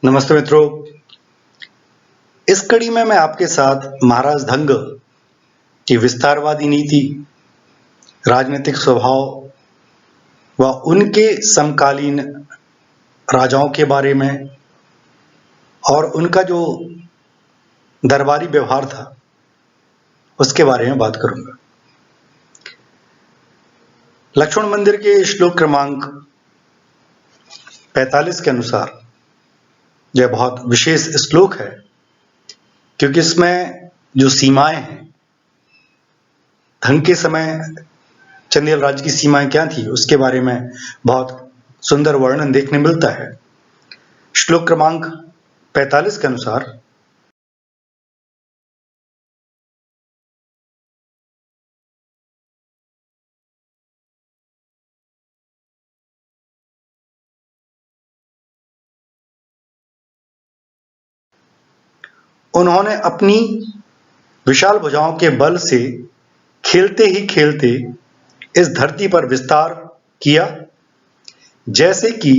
नमस्ते मित्रों। इस कड़ी में मैं आपके साथ महाराज धंग की विस्तारवादी नीति, राजनीतिक स्वभाव व उनके समकालीन राजाओं के बारे में और उनका जो दरबारी व्यवहार था उसके बारे में बात करूंगा। लक्ष्मण मंदिर के श्लोक क्रमांक 45 के अनुसार यह बहुत विशेष श्लोक है, क्योंकि इसमें जो सीमाएं हैं, धंग के समय चंदेल राज्य की सीमाएं क्या थी उसके बारे में बहुत सुंदर वर्णन देखने मिलता है। श्लोक क्रमांक 45 के अनुसार उन्होंने अपनी विशाल भुजाओं के बल से खेलते ही खेलते इस धरती पर विस्तार किया, जैसे कि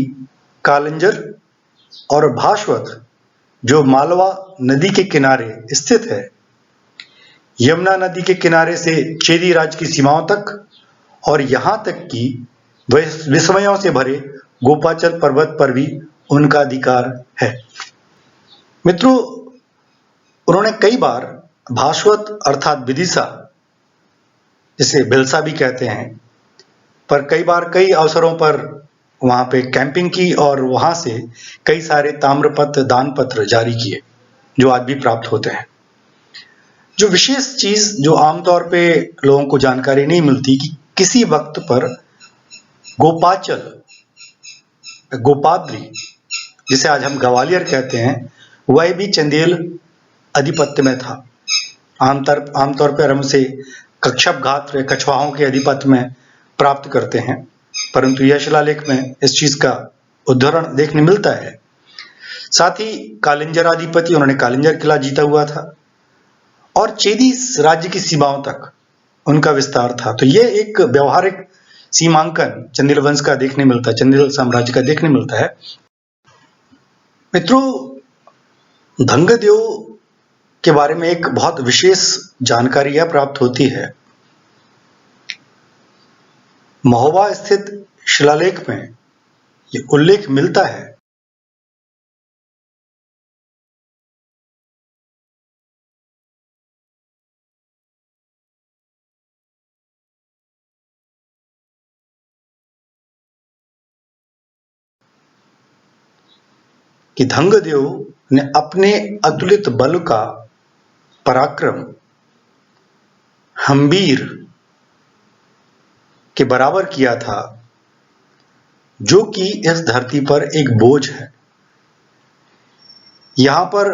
कालिंजर और भास्वत जो मालवा नदी के किनारे स्थित है, यमुना नदी के किनारे से चेदी राज्य की सीमाओं तक और यहां तक कि विस्मयों से भरे गोपाचल पर्वत पर भी उनका अधिकार है। मित्रों, उन्होंने कई बार भास्वत अर्थात विदिशा, जिसे भिलसा भी कहते हैं, पर कई बार कई अवसरों पर वहां पे कैंपिंग की और वहां से कई सारे ताम्रपत्र दान पत्र जारी किए जो आज भी प्राप्त होते हैं। जो विशेष चीज जो आमतौर पे लोगों को जानकारी नहीं मिलती कि किसी वक्त पर गोपाचल, गोपाद्री, जिसे आज हम ग्वालियर कहते हैं, वह भी चंदेल अधिपत्य में था। आमतौर पर हम उसे कच्छपघात या कछवाहों के अधिपत्य में प्राप्त करते हैं, परंतु यह शिलालेख में इस चीज का उदाहरण देखने मिलता है। साथ ही कालिंजर अधिपति, उन्होंने कालिंजर किला जीता हुआ था और चेदी राज्य की सीमाओं तक उनका विस्तार था। तो यह एक व्यवहारिक सीमांकन चंदेल वंश का देखने मिलता है, चंदेल साम्राज्य का देखने मिलता है। मित्रों, धंगदेव के बारे में एक बहुत विशेष जानकारी यह प्राप्त होती है। महोबा स्थित शिलालेख में ये उल्लेख मिलता है कि धंगदेव ने अपने अतुलित बल का पराक्रम हम्बीर के बराबर किया था, जो कि इस धरती पर एक बोझ है। यहां पर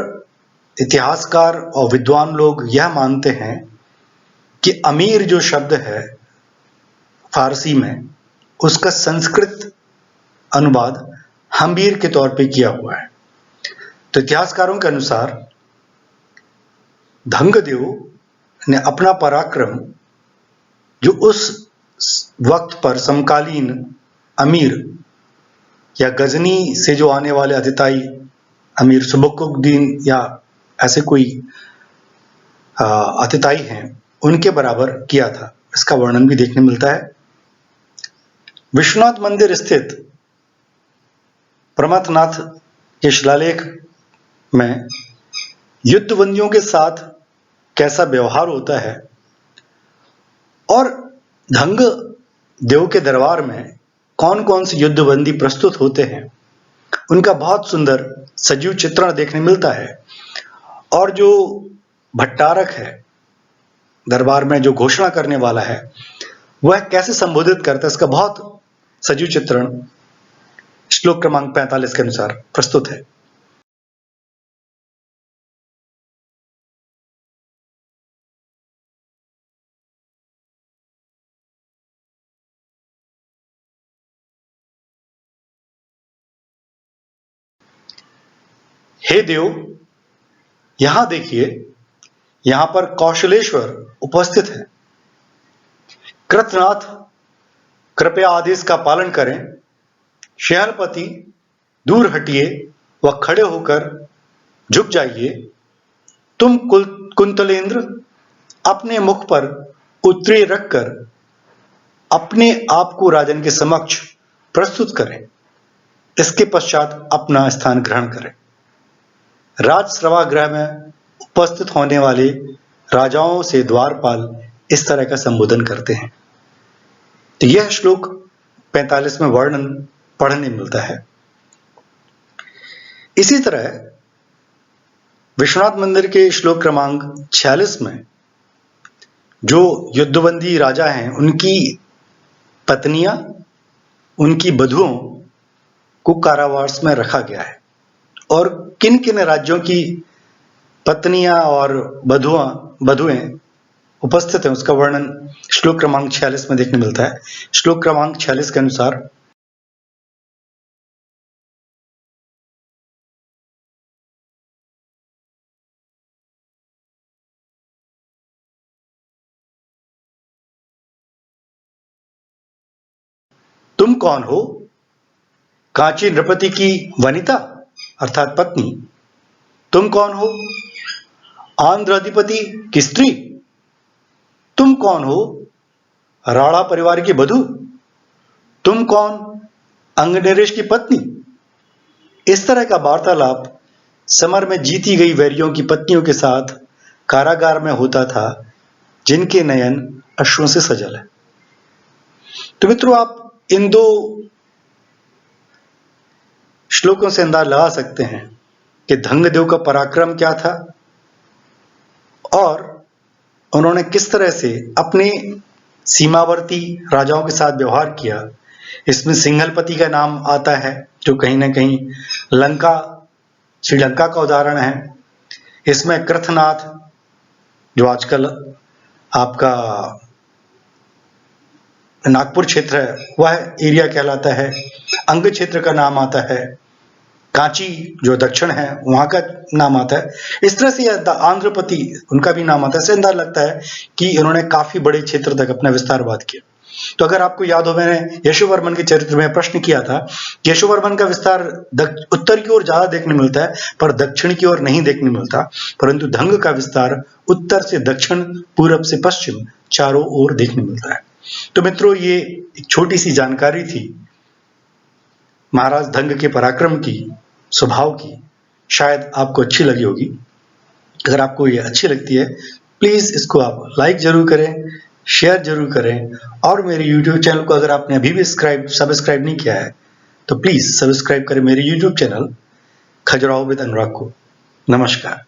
इतिहासकार और विद्वान लोग यह मानते हैं कि अमीर जो शब्द है फारसी में, उसका संस्कृत अनुवाद हम्बीर के तौर पे किया हुआ है। तो इतिहासकारों के अनुसार धंगदेव ने अपना पराक्रम जो उस वक्त पर समकालीन अमीर या गजनी से जो आने वाले अतिताई अमीर सुबुकुद्दीन या ऐसे कोई अतिताई हैं, उनके बराबर किया था। इसका वर्णन भी देखने मिलता है। विश्वनाथ मंदिर स्थित प्रमथनाथ के शिलालेख में युद्धबंदियों के साथ कैसा व्यवहार होता है और धंग देव के दरबार में कौन कौन से युद्धबंदी प्रस्तुत होते हैं, उनका बहुत सुंदर सजीव चित्रण देखने मिलता है। और जो भट्टारक है दरबार में, जो घोषणा करने वाला है, वह कैसे संबोधित करता है, इसका बहुत सजीव चित्रण श्लोक क्रमांक 45 के अनुसार प्रस्तुत है। हे देव, यहां देखिए, यहां पर कौशलेश्वर उपस्थित है। कृतनाथ, कृपया आदेश का पालन करें। शहरपति, दूर हटिए व खड़े होकर झुक जाइए। तुम कुंतलेंद्र अपने मुख पर उत्तरी रखकर अपने आप को राजन के समक्ष प्रस्तुत करें। इसके पश्चात अपना स्थान ग्रहण करें। राज सभागृह में उपस्थित होने वाले राजाओं से द्वारपाल इस तरह का संबोधन करते हैं। तो यह श्लोक 45 में वर्णन पढ़ने मिलता है। इसी तरह विश्वनाथ मंदिर के श्लोक क्रमांक 46 में जो युद्धबंदी राजा हैं उनकी पत्नियां, उनकी बधुओं को कारावास में रखा गया है और किन किन राज्यों की पत्नियां और बधुएं उपस्थित हैं उसका वर्णन श्लोक क्रमांक 46 में देखने मिलता है। श्लोक क्रमांक 46 के अनुसार तुम कौन हो? कांची नृपति की वनिता अर्थात पत्नी। तुम कौन हो? आंध्र अधिपति की स्त्री। तुम कौन हो? राणा परिवार की बधू। तुम कौन? अंगनरेश की पत्नी। इस तरह का वार्तालाप समर में जीती गई वैरियों की पत्नियों के साथ कारागार में होता था, जिनके नयन अश्रुओं से सजल है। तो मित्रों, आप इन दो श्लोकों से अंदाज लगा सकते हैं कि धंगदेव का पराक्रम क्या था और उन्होंने किस तरह से अपने सीमावर्ती राजाओं के साथ व्यवहार किया। इसमें सिंघलपति का नाम आता है जो कहीं ना कहीं श्रीलंका का उदाहरण है। इसमें कृथनाथ जो आजकल आपका नागपुर क्षेत्र है वह एरिया कहलाता है। अंग क्षेत्र का नाम आता है। कांची जो दक्षिण है वहां का नाम आता है। इस तरह से आंध्रपति उनका भी नाम आता है। इससे अंदाजा लगता है कि इन्होंने काफी बड़े क्षेत्र तक अपना विस्तारवाद किया। तो अगर आपको याद हो, मैंने यशोवर्मन के चरित्र में प्रश्न किया था, यशोवर्मन का विस्तार उत्तर की ओर ज्यादा देखने मिलता है पर दक्षिण की ओर नहीं देखने मिलता, परंतु धंग का विस्तार उत्तर से दक्षिण, पूरब से पश्चिम चारों ओर देखने मिलता है। तो मित्रों, ये एक छोटी सी जानकारी थी महाराज धंग के पराक्रम की, स्वभाव की। शायद आपको अच्छी लगी होगी। अगर आपको ये अच्छी लगती है प्लीज इसको आप लाइक जरूर करें, शेयर जरूर करें और मेरे YouTube चैनल को अगर आपने अभी भी सब्सक्राइब नहीं किया है तो प्लीज सब्सक्राइब करें मेरे YouTube चैनल खजुराहो विद अनुराग को। नमस्कार।